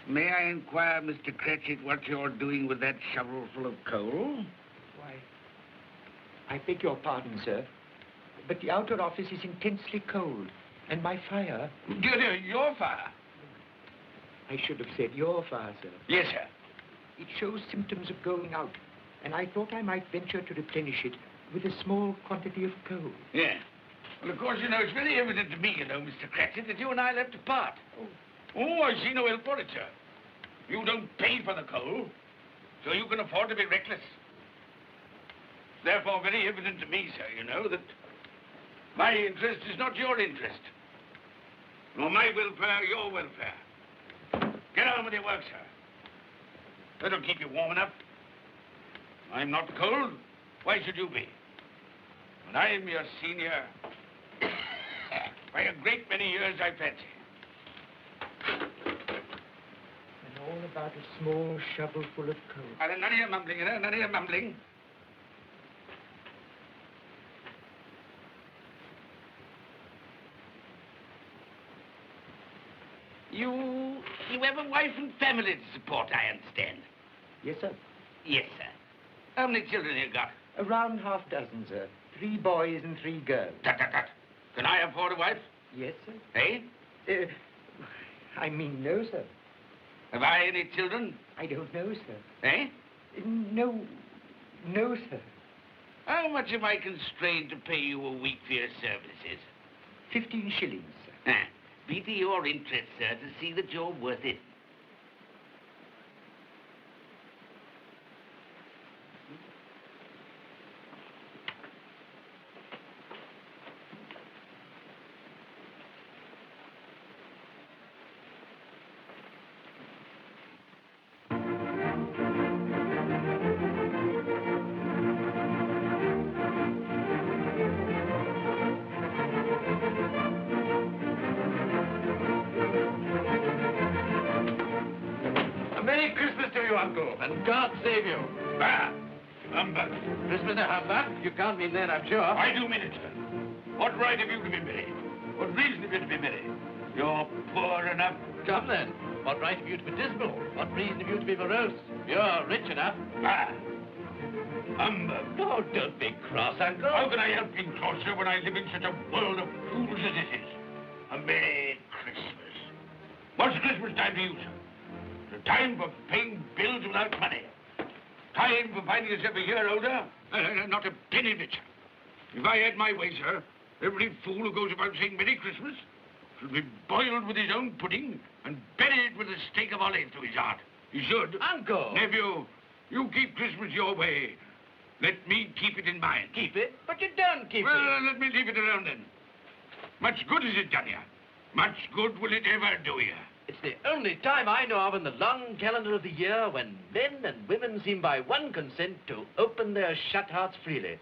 May I inquire, Mr. Cratchit, what you're doing with that shovel full of coal? Why, I beg your pardon, sir, but the outer office is intensely cold, and my fire... Dear, your fire? I should have said your fire, sir. Yes, sir. It shows symptoms of going out, and I thought I might venture to replenish it with a small quantity of coal. Yeah. Well, of course, it's very evident to me, Mr. Cratchit, that you and I left apart. Oh, I see no help for it, sir. You don't pay for the coal, so you can afford to be reckless. It's therefore very evident to me, sir, that my interest is not your interest, nor my welfare your welfare. Get on with your work, sir. That'll keep you warm enough. I'm not cold. Why should you be? And I'm your senior by a great many years, I fancy. And all about a small shovel full of coal. None of your mumbling, none of your mumbling. You have a wife and family to support, I understand. Yes, sir. Yes, sir. How many children you got? Around half dozen, sir. 3 boys and 3 girls. Tut. Can I afford a wife? Yes, sir. Eh? I mean, no, sir. Have I any children? I don't know, sir. Eh? No, sir. How much am I constrained to pay you a week for your services? 15 shillings, sir. Be to your interest, sir, to see that you're worth it. Uncle, and God save you. Bah! Humbug. Christmas a humbug? You can't mean that, I'm sure. I do mean it, sir. What right have you to be merry? What reason have you to be merry? You're poor enough. Come then. What right have you to be dismal? What reason have you to be morose? You're rich enough. Bah! Humbug. Oh, don't be cross, Uncle. How can I help being cross, sir, when I live in such a world of fools as this is? A Merry Christmas. What's Christmas time to you, sir? It's a time for paying bills without money. Time for finding yourself a year older. Not a penny richer. If I had my way, sir, every fool who goes about saying Merry Christmas should be boiled with his own pudding and buried with a stake of olive to his heart. He should. Uncle! Nephew, you keep Christmas your way. Let me keep it in mine. Keep it? But you don't keep it. Well, let me leave it alone then. Much good has it done you? Much good will it ever do you? It's the only time I know of in the long calendar of the year when men and women seem by one consent to open their shut hearts freely.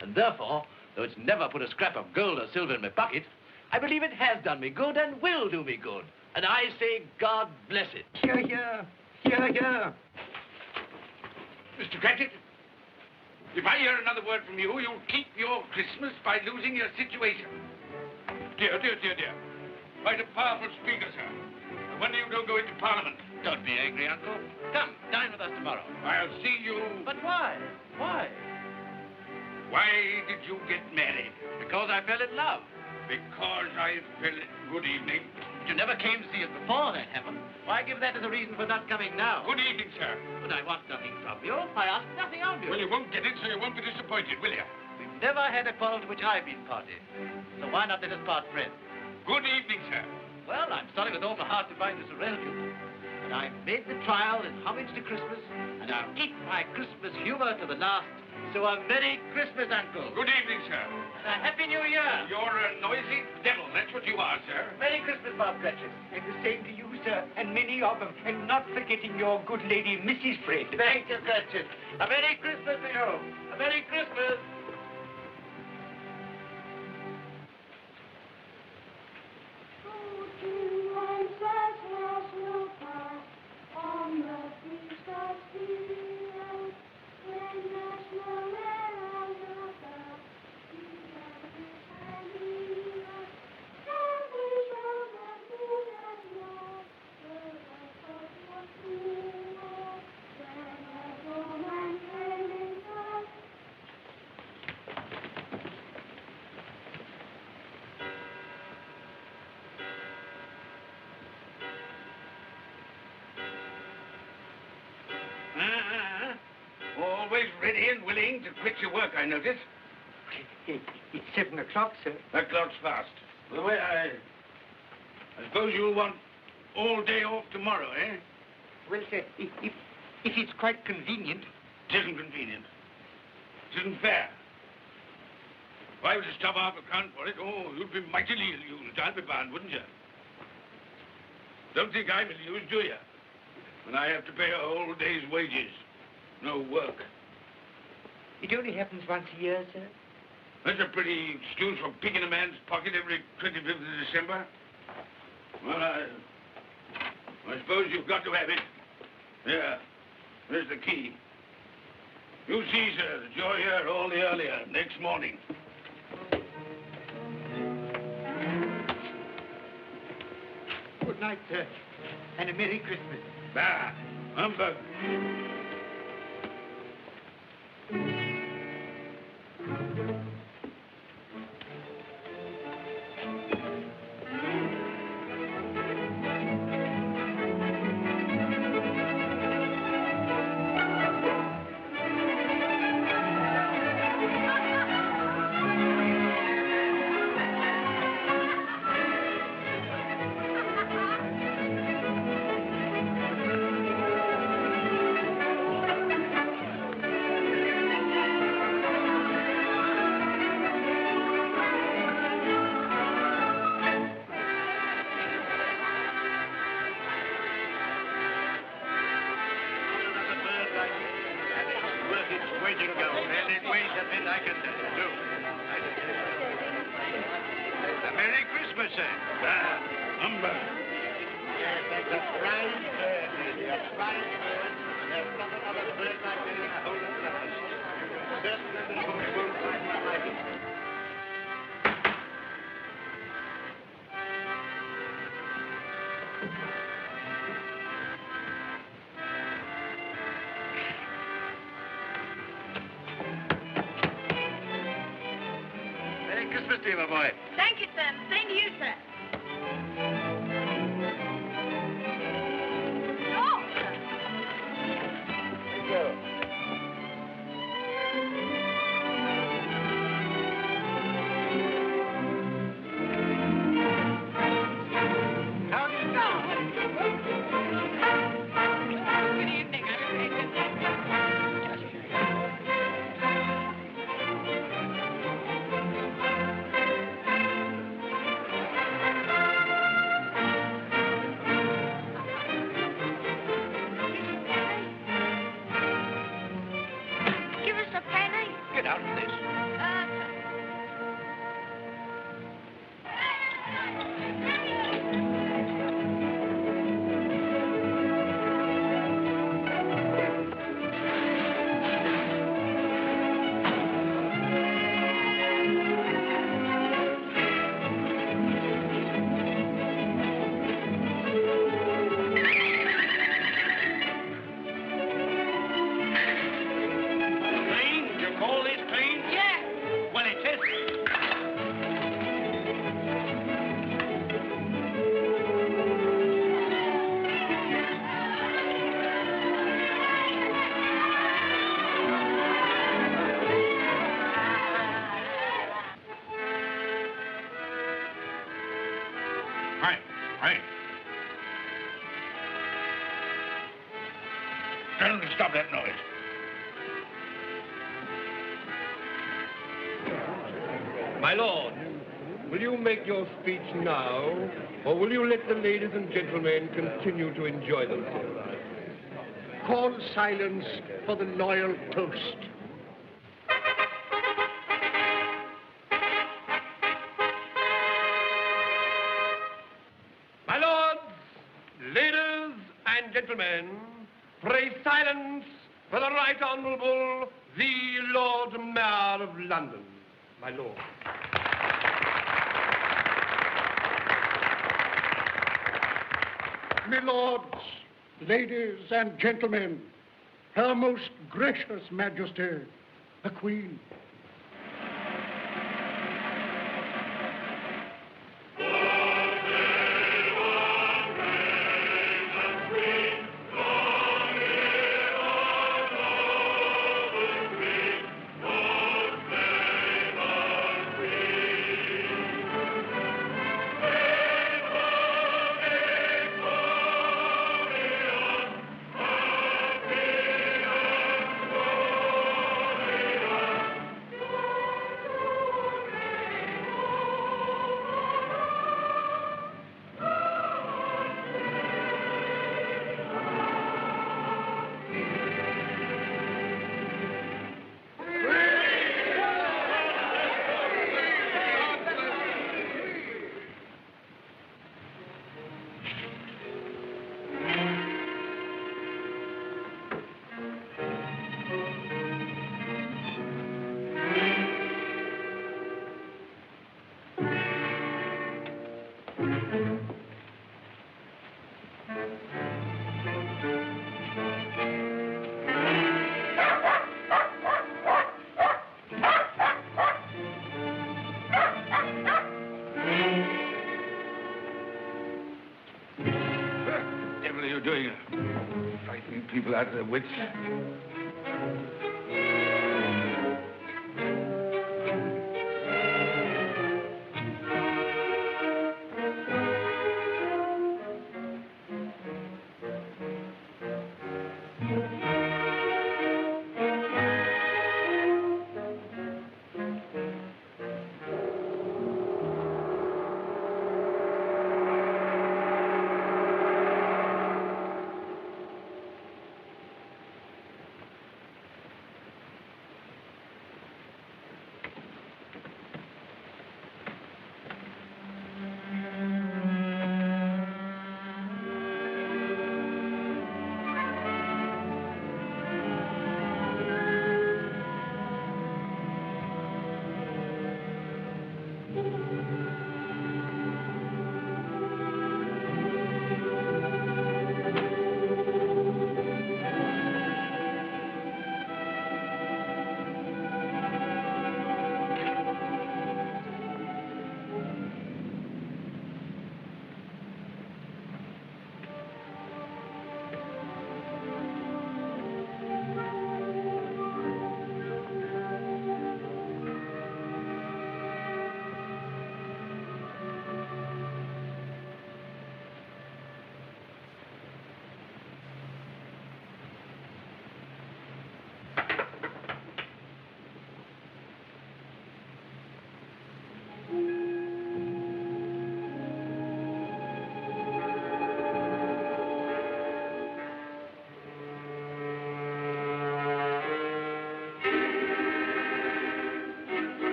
And therefore, though it's never put a scrap of gold or silver in my pocket, I believe it has done me good and will do me good. And I say, God bless it. Hear, hear. Hear, hear. Mr. Cratchit, if I hear another word from you, you'll keep your Christmas by losing your situation. Dear. Quite a powerful speaker, sir. No wonder you don't go into Parliament. Don't be angry, Uncle. Come, dine with us tomorrow. I'll see you... But why? Why? Why did you get married? Because I fell in love. Because I fell... Good evening. But you never came to see us before, thank heaven. Why give that as a reason for not coming now? Good evening, sir. But I want nothing from you. I ask nothing of you. Well, you won't get it, so you won't be disappointed, will you? We've never had a quarrel to which I've been party. So why not let us part friends? Good evening, sir. Well, I'm sorry with all my heart to find this a relative. But I've made the trial in homage to Christmas, and I'll keep my Christmas humor to the last. So a Merry Christmas, Uncle. Good evening, sir. And a Happy New Year. You're a noisy devil, that's what you are, sir. Merry Christmas, Bob Cratchit. And the same to you, sir, and many of them. And not forgetting your good lady, Mrs. Fred. Thank you, Cratchit. A Merry Christmas to you. A Merry Christmas. ready and willing to quit your work, I notice. It's 7 o'clock, sir. That clock's fast. By the way, I suppose you'll want all day off tomorrow, eh? Well, sir, if it's quite convenient. It isn't convenient. It isn't fair. If I were to stop half a crown for it, oh, you'd be mightily ill-used, I'll be bound, wouldn't you? Don't think I'm ill-used, do you? When I have to pay a whole day's wages. No work. It only happens once a year, sir. That's a pretty excuse for picking a man's pocket every 25th of December. Well, I suppose you've got to have it. Yeah, there's the key. You see, sir, that you're here all the earlier next morning. Good night, sir, and a Merry Christmas. Bah, humbug. Christmas to you, my boy. Thank you, sir. Same to you, sir. Oh, sir. Thank you. Good evening. Stop that noise. My lord, will you make your speech now, or will you let the ladies and gentlemen continue to enjoy themselves? Call silence for the loyal toast. My lords, ladies and gentlemen, pray silence for the Right Honourable the Lord Mayor of London. My lord. My lords, ladies and gentlemen, Her Most Gracious Majesty, the Queen. Doing frightening people out of their wits.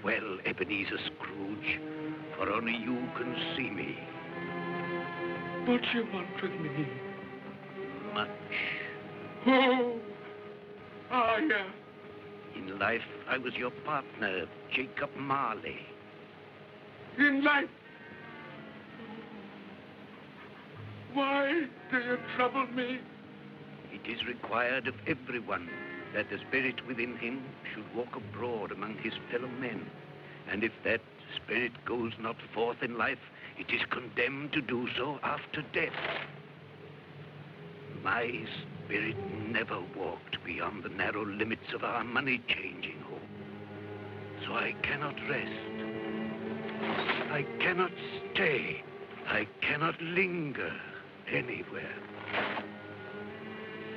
well, Ebenezer Scrooge, for only you can see me. What you want with me? Much. Oh, yeah. In life, I was your partner, Jacob Marley. In life. Why do you trouble me? It is required of everyone that the spirit within him should walk abroad among his fellow men. And if that spirit goes not forth in life, it is condemned to do so after death. My spirit never walked beyond the narrow limits of our money-changing home. So I cannot rest. I cannot stay. I cannot linger anywhere.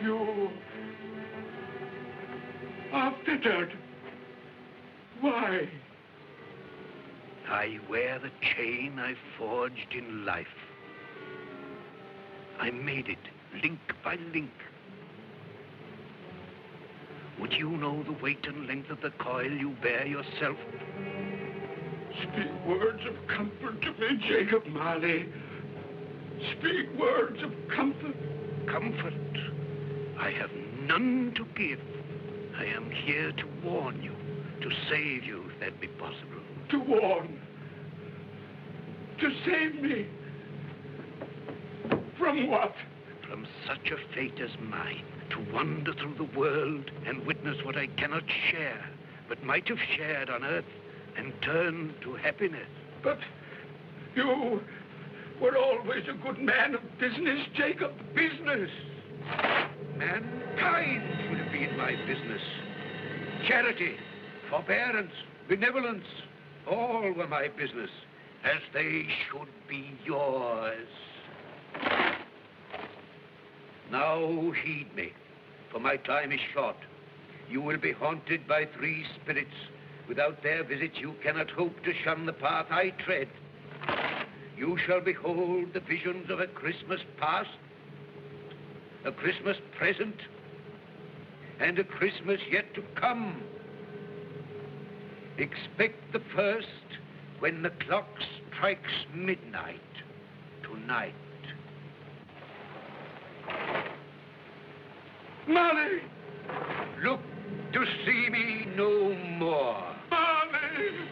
You are fettered. Why? I wear the chain I forged in life. I made it link by link. Would you know the weight and length of the coil you bear yourself? Speak words of comfort to me, Jacob Marley. Speak words of comfort. Comfort? I have none to give. I am here to warn you, to save you, if that be possible. To warn. To save me. From what? From such a fate as mine, to wander through the world and witness what I cannot share, but might have shared on earth and turn to happiness. But you were always a good man of business, Jacob. Business. Mankind should have been my business. Charity, forbearance, benevolence, all were my business, as they should be yours. Now heed me, for my time is short. You will be haunted by 3 spirits. Without their visits, you cannot hope to shun the path I tread. You shall behold the visions of a Christmas past, a Christmas present, and a Christmas yet to come. Expect the first when the clock strikes midnight tonight. Marley! Look to see me no more. Marley!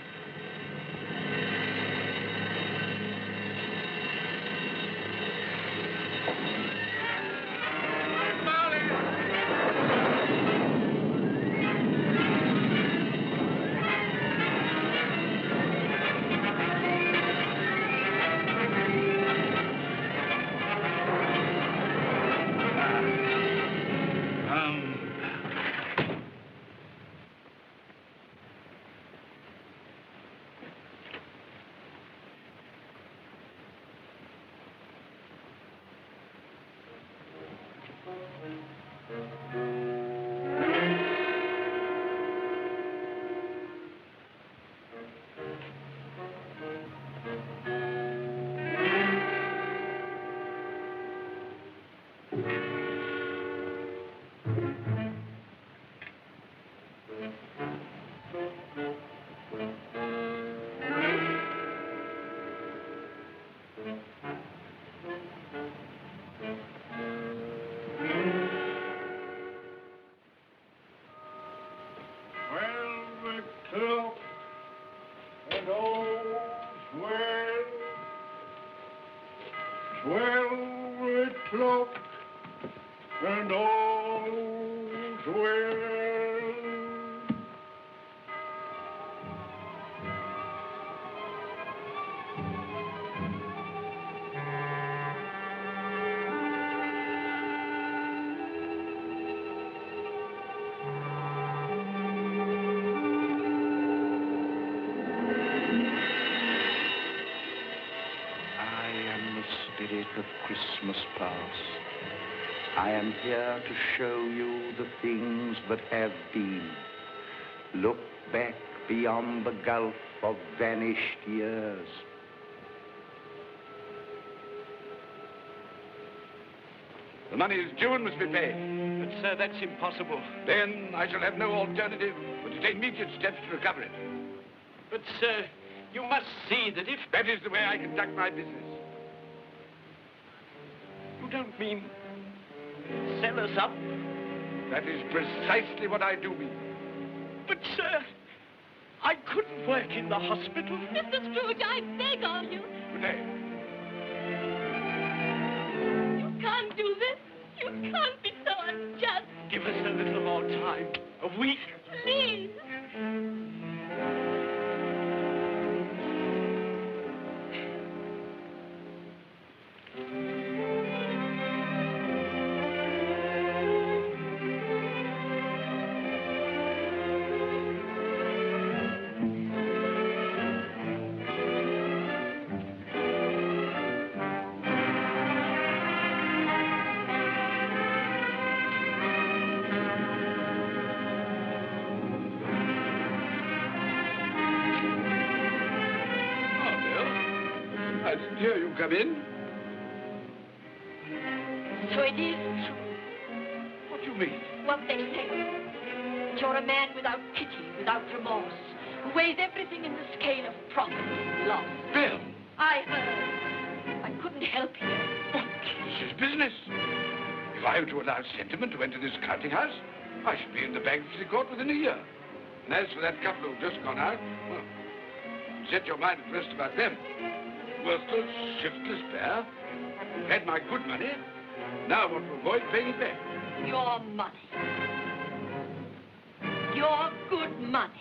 Of Christmas past. I am here to show you the things that have been. Look back beyond the gulf of vanished years. The money is due and must be paid. But, sir, that's impossible. Then I shall have no alternative but to take immediate steps to recover it. But, sir, you must see that if... That is the way I conduct my business. You don't mean sell us up? That is precisely what I do mean. But, sir, I couldn't work in the hospital. Mr. Scrooge, I beg of you. Good day. You can't do this. You can't be so unjust. Give us a little more time. A week. Please. I didn't hear you come in. So it is true What do you mean? what they say. That you're a man without pity, without remorse, who weighs everything in the scale of profit and loss. Bill, I heard. I couldn't help you. what? This is business. If I were to allow sentiment to enter this counting house, I should be in the bankruptcy court within a year. And as for that couple who've just gone out, well, set your mind at rest about them. Worthless, shiftless pair. Had my good money. Now want to avoid paying it back. Your money. Your good money.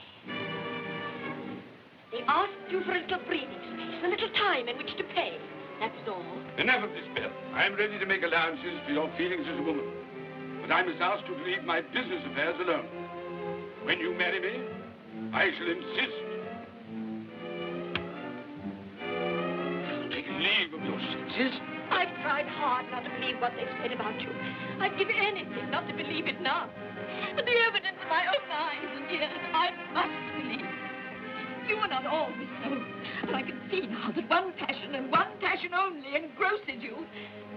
They asked you for a little breathing space, a little time in which to pay. That's all. Enough of this, Bill. I'm ready to make allowances for your feelings as a woman. But I must ask you to leave my business affairs alone. When you marry me, I shall insist. Take leave of your senses. I've tried hard not to believe what they've said about you. I'd give anything not to believe it now. But the evidence of my own eyes and ears, I must believe. You are not always so. And I can see now that one passion and one passion only engrosses you.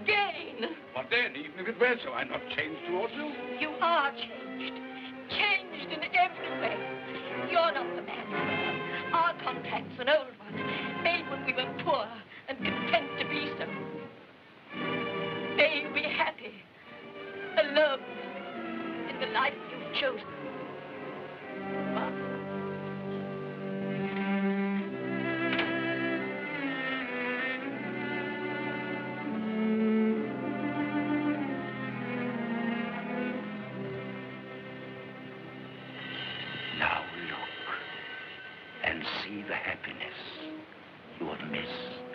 Gain. What then? Even if it were so, I'm not changed towards you. You are changed. Changed in every way. You're not the man you were. Our contact's an old one, made when we were poor and content to be so. May you be happy, alone, in the life you've chosen. Well, Now look and see the happiness you have missed.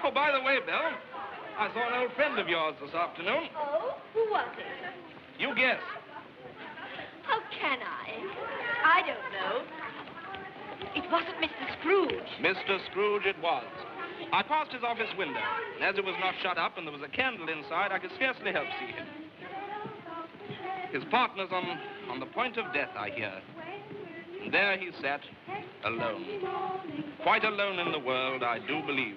Oh, by the way, Bill, I saw an old friend of yours this afternoon. oh, who was it? You guess. How can I? I don't know. It wasn't Mr. Scrooge. Mr. Scrooge it was. I passed his office window, and as it was not shut up and there was a candle inside, I could scarcely help see him. His partner's on the point of death, I hear. And there he sat, alone. Quite alone in the world, I do believe.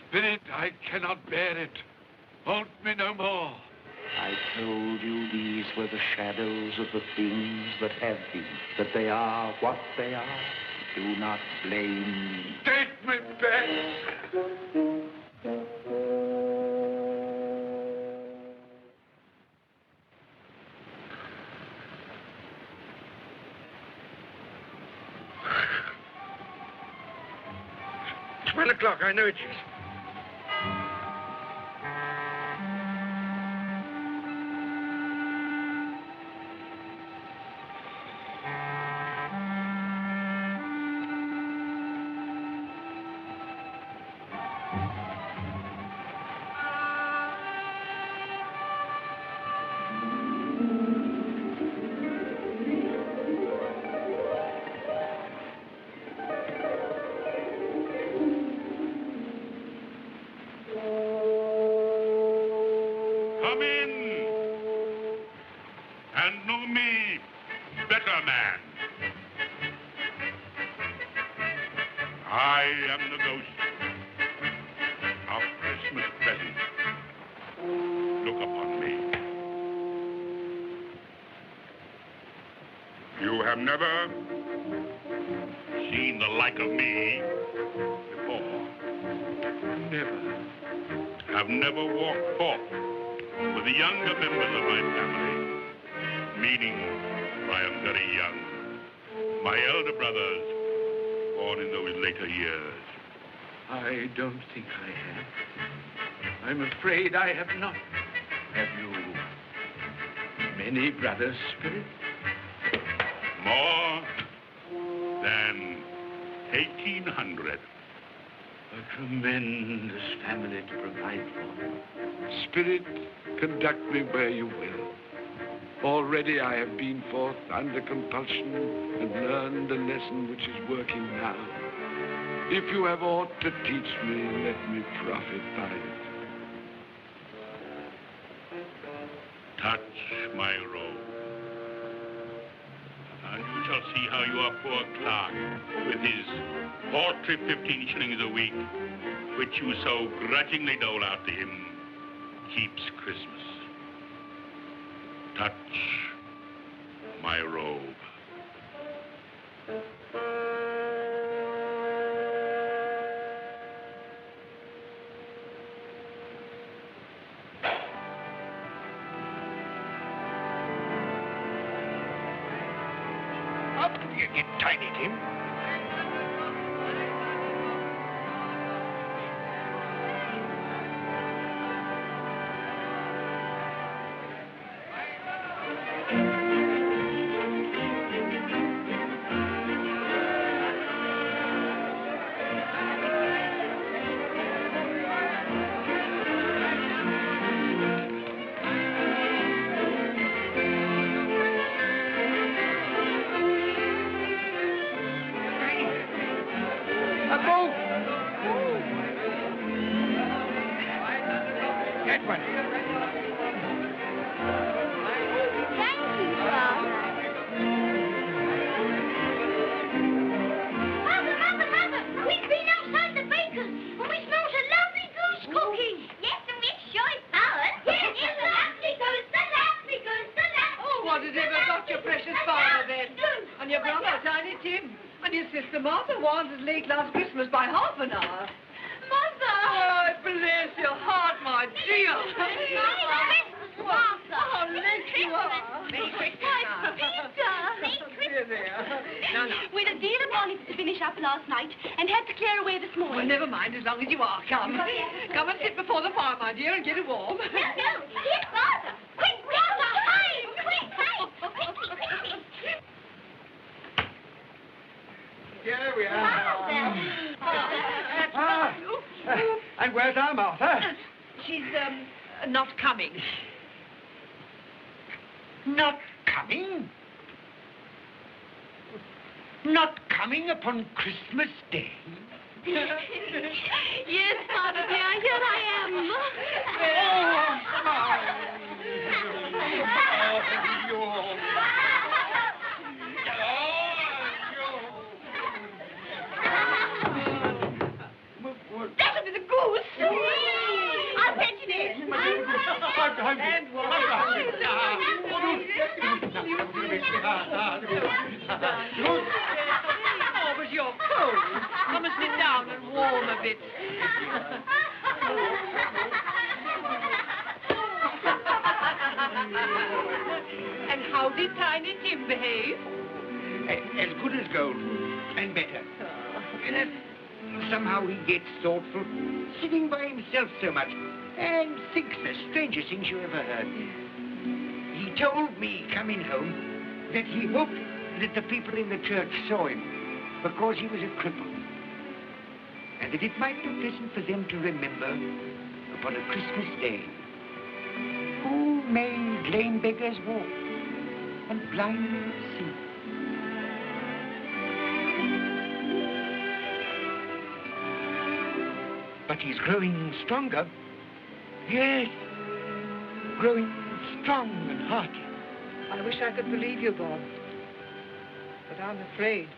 Spirit, I cannot bear it. Haunt me no more. I told you these were the shadows of the things that have been, that they are what they are. Do not blame me. Take me back. It's 1 o'clock, I know it is. Come in and know me better, man. I am the ghost of Christmas present. Look upon me. You have never seen the like of me before. Never. Have never walked forth with the younger members of my family, meaning I am very young. My elder brothers, born in those later years. I don't think I have. I'm afraid I have not. Have you many brothers, Spirit? More than 1,800. A tremendous family to provide for. Spirit, conduct me where you will. Already I have been forth under compulsion and learned the lesson which is working now. If you have aught to teach me, let me profit by it. Touch my robe, and you shall see how your poor clerk, with his paltry 15 shillings a week, which you so grudgingly dole out to him, keeps Christmas. Touch my robe. Up do you get, Tiny Tim? Not coming? Not coming upon Christmas Day? Yes, Father dear, here I am. That'll be the goose. I'll fetch it in. Oh, but you're cold. Come and sit down and warm a bit. And how did Tiny Tim behave? As good as gold, and better. And somehow he gets thoughtful, sitting by himself so much, and thinks the strangest things you ever heard. He told me, coming home, that he hoped that the people in the church saw him because he was a cripple, and that it might be pleasant for them to remember, upon a Christmas day, who made lame beggars walk and blind men see. But he's growing stronger. Yes, growing strong and hearty. I wish I could believe you, Bob. But I'm afraid.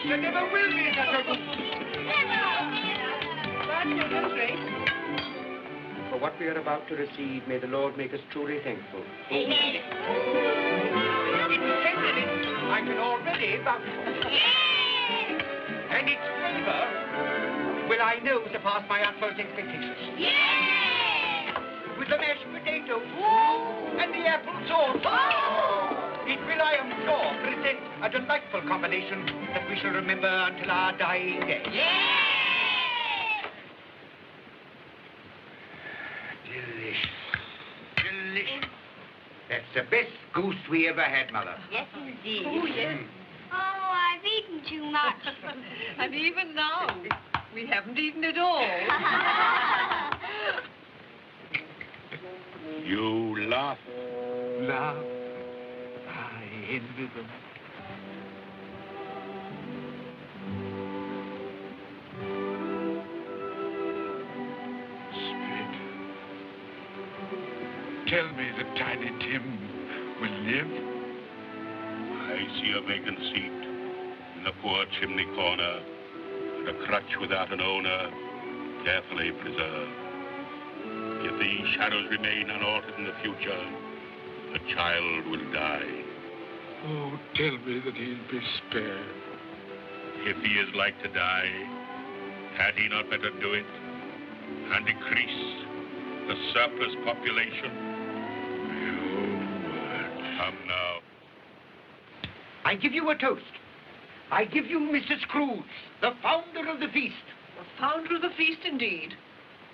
There never will be such a good. For what we are about to receive, may the Lord make us truly thankful. It's sentiment I can already vouch for. And its flavor will, I know, surpass my utmost expectations. With the mashed potatoes and the apple sauce. It will, I am sure, present a delightful combination that we shall remember until our dying day. Delicious. Delicious. That's the best goose we ever had, Mother. Yes, indeed. Oh, yes. Oh, I've eaten too much. And even now, we haven't eaten it all. You laugh. Laugh. I envy them. Spirit, tell me that Tiny Tim will live. I see a vacant seat in the poor chimney corner, and a crutch without an owner, carefully preserved. If these shadows remain unaltered in the future, the child will die. Oh, tell me that he'll be spared. If he is like to die, had he not better do it and decrease the surplus population? Your word. Come now. I give you a toast. I give you Mr. Scrooge, the founder of the feast. The founder of the feast, indeed.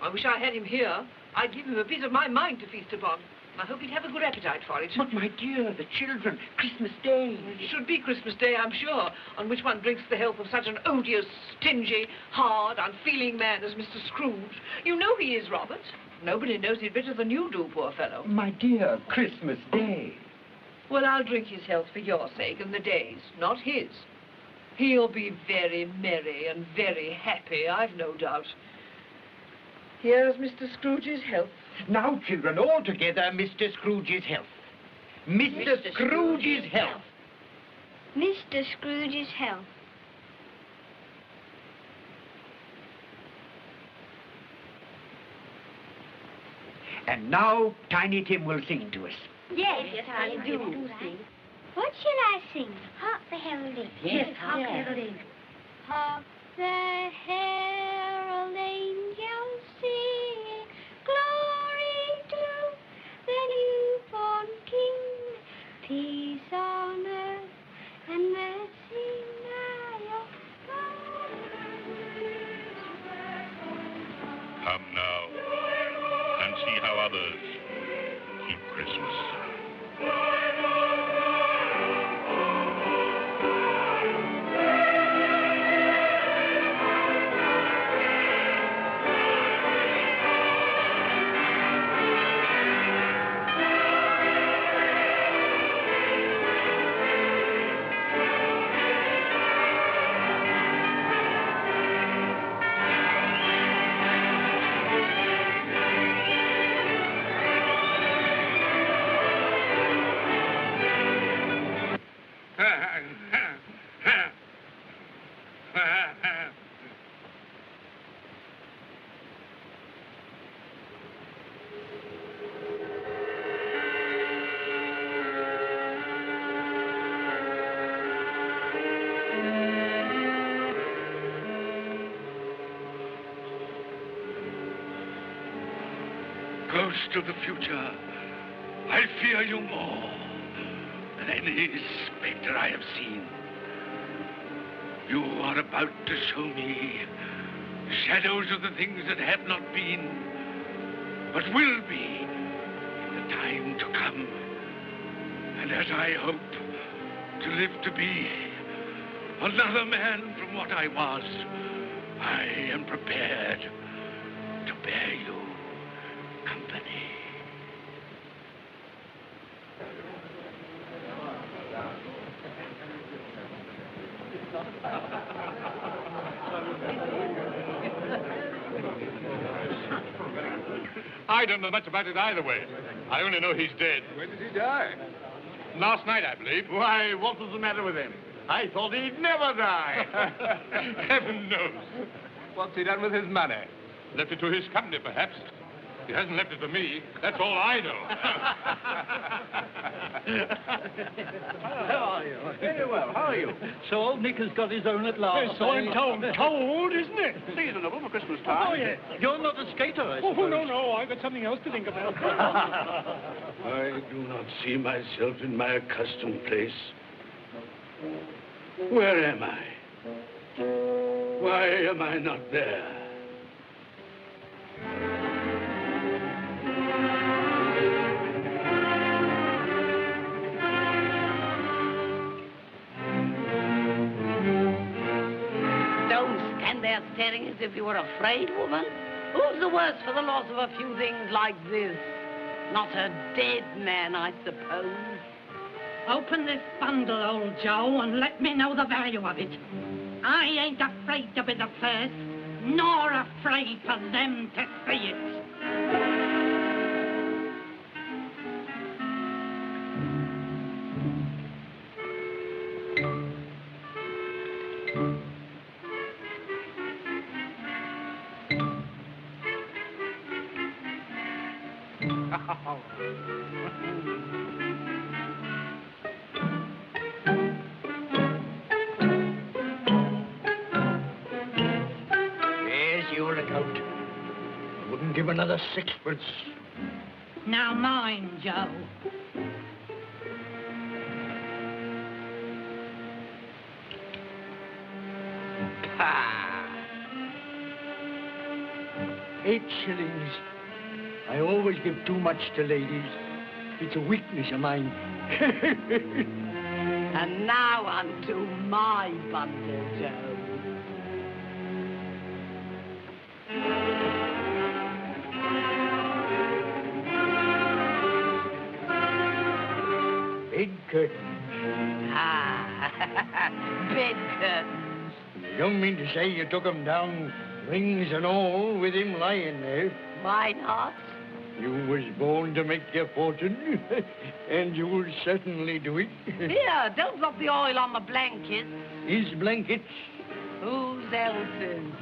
I wish I had him here. I'd give him a piece of my mind to feast upon. I hope he'd have a good appetite for it. But, my dear, the children, Christmas Day. It should be Christmas Day, I'm sure, on which one drinks the health of such an odious, stingy, hard, unfeeling man as Mr. Scrooge. You know he is, Robert. Nobody knows it better than you do, poor fellow. My dear, Christmas Day. Well, I'll drink his health for your sake and the day's, not his. He'll be very merry and very happy, I've no doubt. Here's Mr. Scrooge's health. Now, children, all together, Mr. Scrooge's health. Mr. Scrooge's health. Mr. Scrooge's health. And now, Tiny Tim will sing to us. Yes, I do. What shall I sing? Hark the herald. Yes, hark the herald. Hark the herald angels sing, glory to the newborn King, peace on earth and mercy nigh of God. Come now and see how others keep Christmas. Ghost of the future, I fear you more than any specter I have seen. You are about to show me shadows of the things that have not been, but will be in the time to come. And as I hope to live to be another man from what I was, I am prepared to bear you company. I don't know much about it either way. I only know he's dead. When did he die? Last night, I believe. Why, what was the matter with him? I thought he'd never die. Heaven knows. What's he done with his money? Left it to his company, perhaps. He hasn't left it to me. That's all I know. How are you? Very well. How are you? So old Nick has got his own at last. Yes, so I'm told. Cold, isn't it? Seasonable for Christmas time. Oh, yeah. You're not a skater, I suppose. Oh, no. I've got something else to think about. I do not see myself in my accustomed place. Where am I? Why am I not there? Don't stand there staring as if you were afraid, woman. Who's the worse for the loss of a few things like this? Not a dead man, I suppose. Open this bundle, old Joe, and let me know the value of it. I ain't afraid to be the first, nor afraid for them to see it. There's your account. I wouldn't give another sixpence. Now mind, Joe. Ah. 8 shillings. I always give too much to ladies. It's a weakness of mine. And now unto my bundle, Joe. Big curtains. Ah, bed curtains. You don't mean to say you took 'em down, rings and all, with him lying there? Why not? You was born to make your fortune, and you'll certainly do it. Here, don't drop the oil on the blankets. His blankets. Whose else's?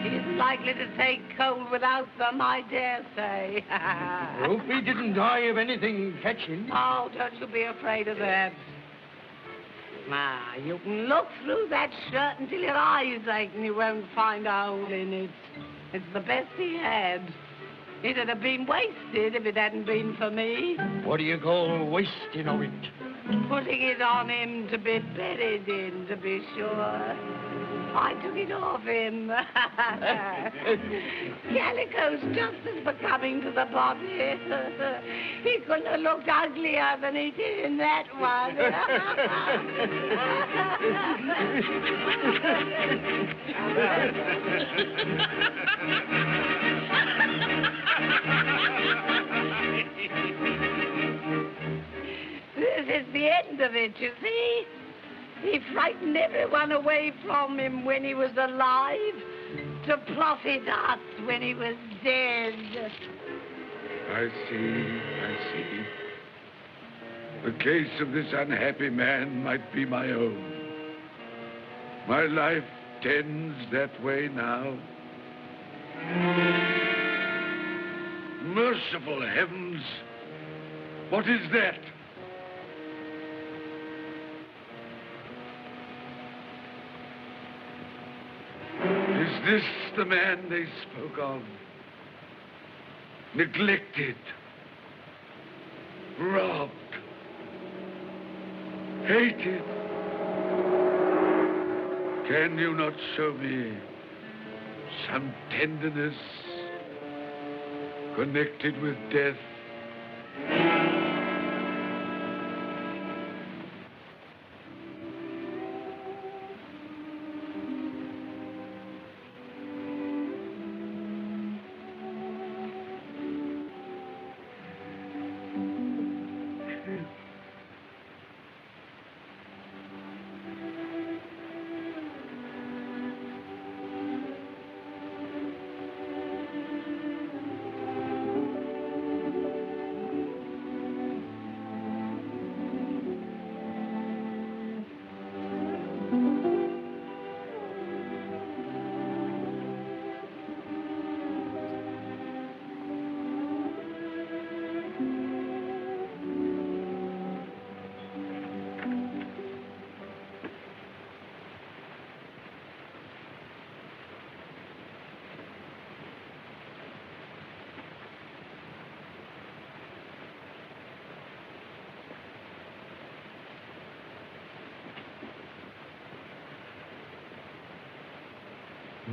He isn't likely to take cold without them, I dare say. Hope he didn't die of anything catching. Oh, don't you be afraid of that. Ah, you can look through that shirt until your eyes ache and you won't find a hole in it. It's the best he had. It'd have been wasted if it hadn't been for me. What do you call wasting of it? Putting it on him to be buried in, to be sure. I took it off him. Calico's just as becoming to the body. He couldn't have looked uglier than he did in that one. This is the end of it, you see. He frightened everyone away from him when he was alive, to profit us when he was dead. I see. The case of this unhappy man might be my own. My life tends that way now. Merciful heavens! What is that? Is this the man they spoke of? Neglected, robbed, hated. Can you not show me some tenderness connected with death?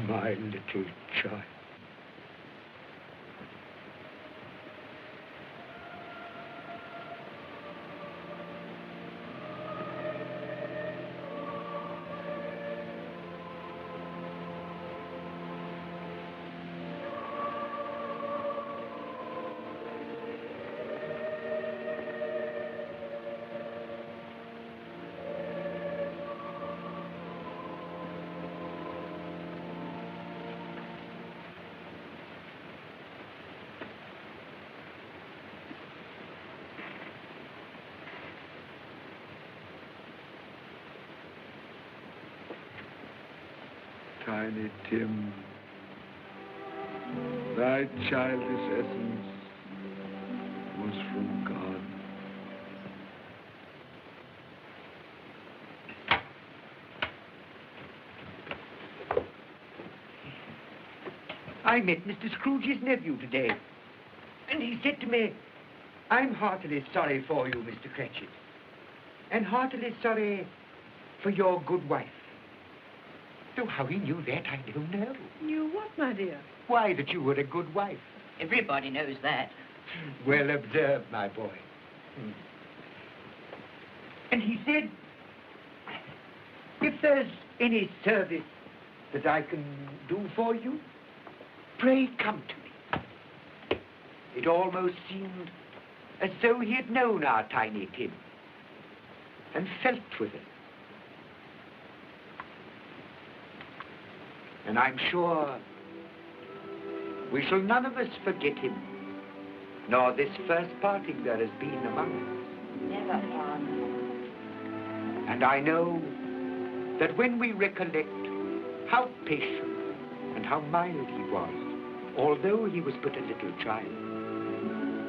my little child. Tiny Tim, thy childish essence was from God. I met Mr. Scrooge's nephew today, and he said to me, I'm heartily sorry for you, Mr. Cratchit, and heartily sorry for your good wife. Though how he knew that, I don't know. Knew what, my dear? Why, that you were a good wife. Everybody knows that. Well observed, my boy. And he said, if there's any service that I can do for you, pray come to me. It almost seemed as though he had known our Tiny Tim and felt with him. And I'm sure we shall none of us forget him, nor this first parting there has been among us. Never, Father. And I know that when we recollect how patient and how mild he was, although he was but a little child,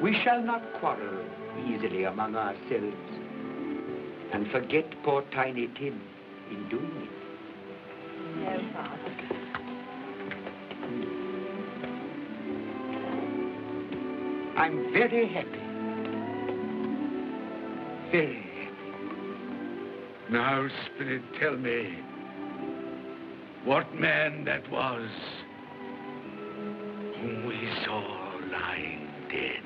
we shall not quarrel easily among ourselves and forget poor Tiny Tim in doing it. No, Father. I'm very happy. Very happy. Now, Spirit, tell me what man that was whom we saw lying dead.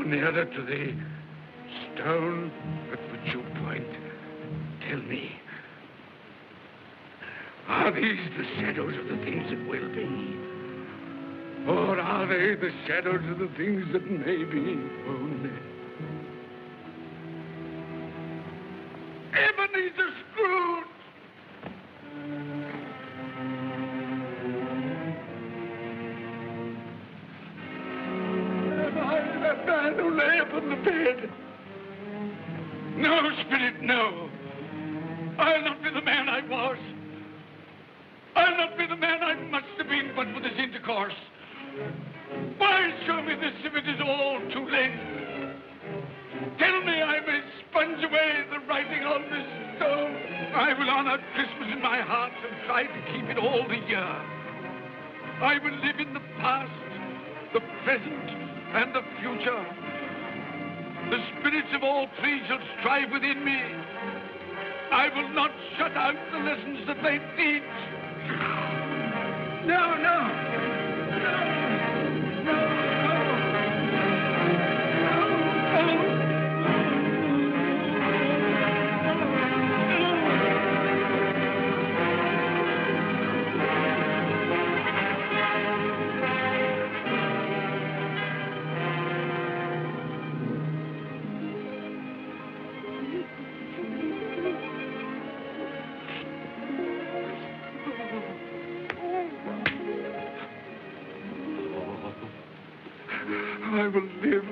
Nearer to the stone at which you point. Tell me, are these the shadows of the things that will be? Or are they the shadows of the things that may be only? Ebenezer Scrooge! Man who lay upon the bed. No, Spirit, no. I'll not be the man I was. I'll not be the man I must have been but for this intercourse. Why show me this if it is all too late? Tell me I may sponge away the writing on this stone. I will honor Christmas in my heart and try to keep it all the year. I will live in the past, the present, and the future. The spirits of all three shall strive within me. I will not shut out the lessons that they teach. No, no. No, no, no. No, no. I will live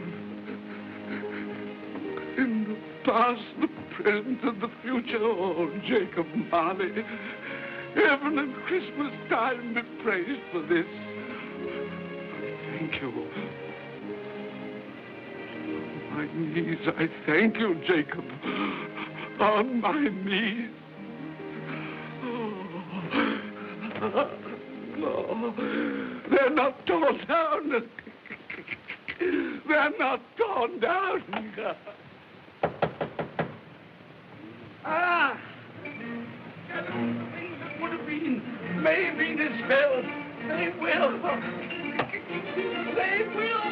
in the past, the present, and the future. Oh, Jacob Marley, heaven and Christmas time be praised for this. Thank you. my knees, I thank you, Jacob. On my knees. Oh. No, they're not torn down. They're not torn down. Ah! Things that would have been may have been dispelled. They will. They will.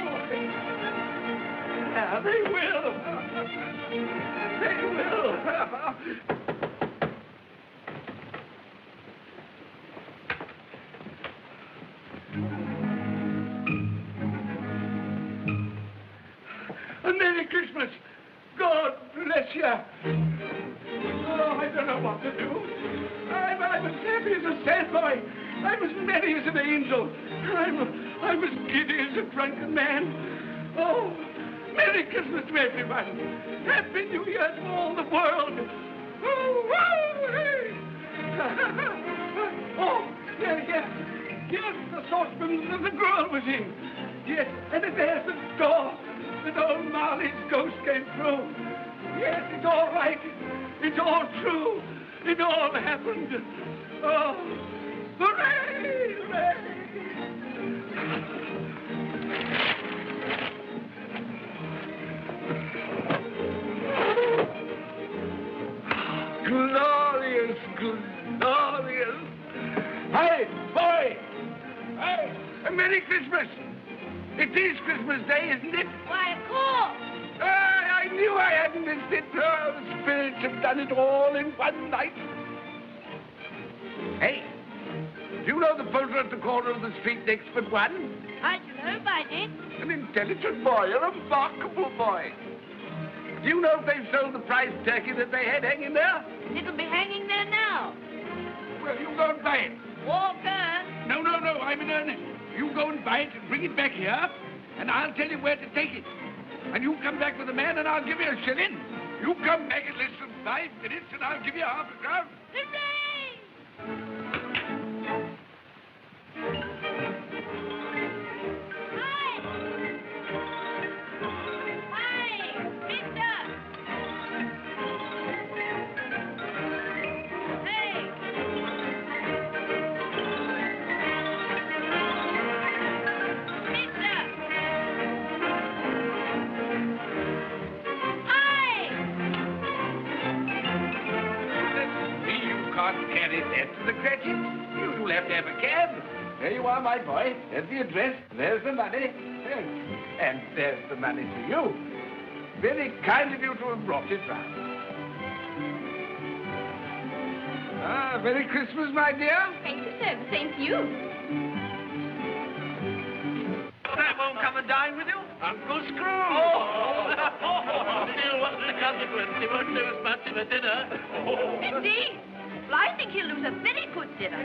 Yeah, they will. They will. A Merry Christmas. God bless you. Oh, I don't know what to do. I'm as happy as a sandboy. I'm as merry as an angel. I'm as giddy as a drunken man. Oh, Merry Christmas to everyone. Happy New Year to all the world. Oh, whoa, hey. Oh, yes. Yes, the saucepan that the girl was in. Yes, and there's the door that old Marley's ghost came through. Yes, it's all right. It's all true. It all happened. Oh, hooray, hooray. Glorious, glorious. Hey, boy. Hey, a Merry Christmas. It is Christmas Day, isn't it? Why, of course. I knew I hadn't missed it. Oh, the spirits have done it all in one night. Hey, do you know the poulterer at the corner of the street next but one? I don't know if I did. An intelligent boy, a remarkable boy. Do you know if they've sold the prize turkey that they had hanging there? It'll be hanging there now. Well, you go and buy it. Walker. No, I'm in earnest. You go and buy it and bring it back here, and I'll tell you where to take it. And you come back with a man, and I'll give you a shilling. You come back in less than 5 minutes, and I'll give you half a crown. Hooray! Hi! Mister! Hey! Mister! Can't carry that to the Cratchit. You'll have to have a cab. There you are, my boy. There's the address. There's the money. And there's the money to you. Very kind of you to have brought it round. Ah, Merry Christmas, my dear. Thank you, sir. The same to you. I won't come and dine with you. Uncle Scrooge. Still, what's the consequence? He won't lose much of a dinner. Indeed. Well, I think he'll lose a very good dinner.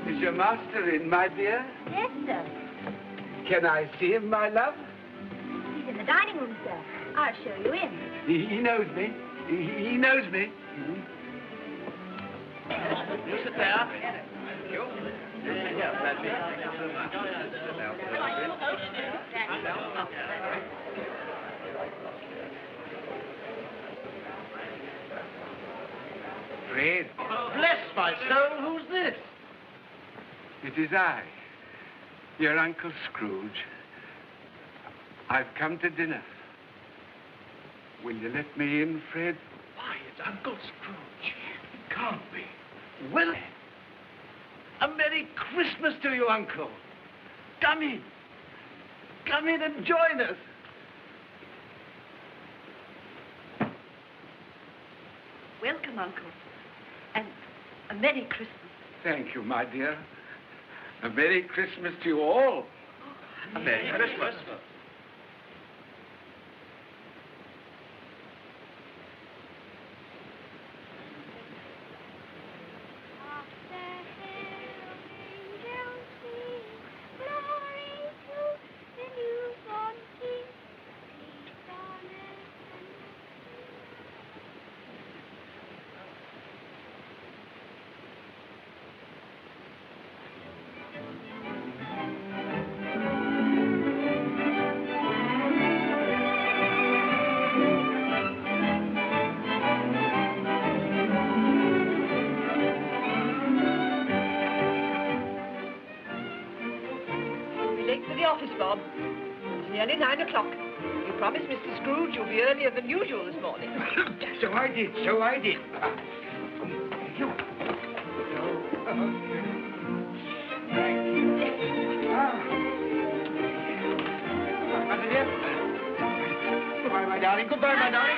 Is your master in, my dear? Yes, sir. Can I see him, my love? He's in the dining room, sir. I'll show you in. He knows me. He knows me. You sit there. Thank you. Here, Bradley. Fred. Bless my soul, who's this? It is I, your Uncle Scrooge. I've come to dinner. Will you let me in, Fred? Why, it's Uncle Scrooge. It can't be. Well, a Merry Christmas to you, Uncle. Come in. Come in and join us. Welcome, Uncle. And a Merry Christmas. Thank you, my dear. A Merry Christmas to you all. A Merry Christmas. office, Bob. It's nearly 9 o'clock. You promised Mr. Scrooge you'll be earlier than usual this morning. So I did. You. Goodbye, my darling. Goodbye, my darling.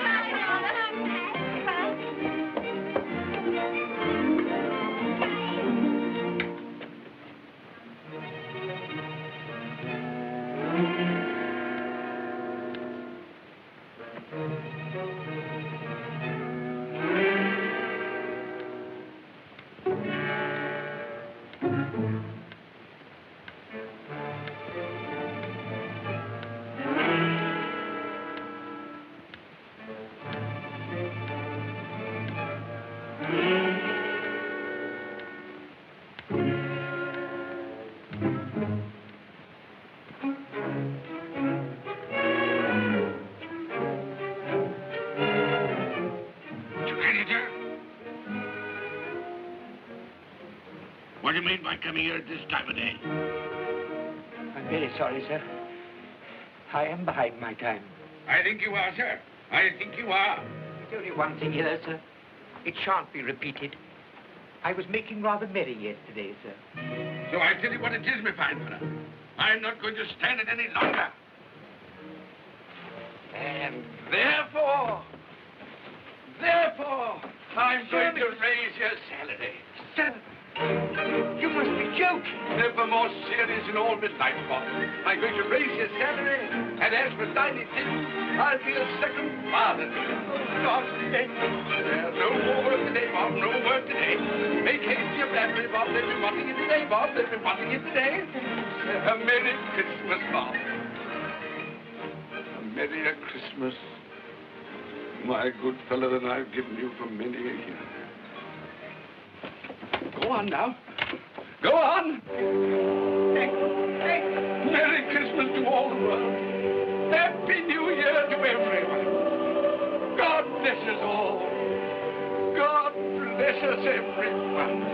What do you mean by coming here at this time of day? I'm very sorry, sir. I am behind my time. I think you are, sir. I think you are. There's only one thing here, sir. It shan't be repeated. I was making rather merry yesterday, sir. So I'll tell you what it is, my fine fellow. I'm not going to stand it any longer. And therefore, I'm going to raise your salary. Sir, you must be joking. Never more serious in all my life, Bob. I'm going to raise your salary, and as for 90 cents, I'll be a second father to you. God sake. There's no more work today, Bob. No work today. Make haste your family, Bob. They'll be wanting you today, Bob. They'll be wanting you today. A Merry Christmas, Bob. A merrier Christmas, my good fellow, than I've given you for many a year. Go on now. Go on. Merry Christmas to all the world. Happy New Year to everyone. God bless us all. God bless us everyone.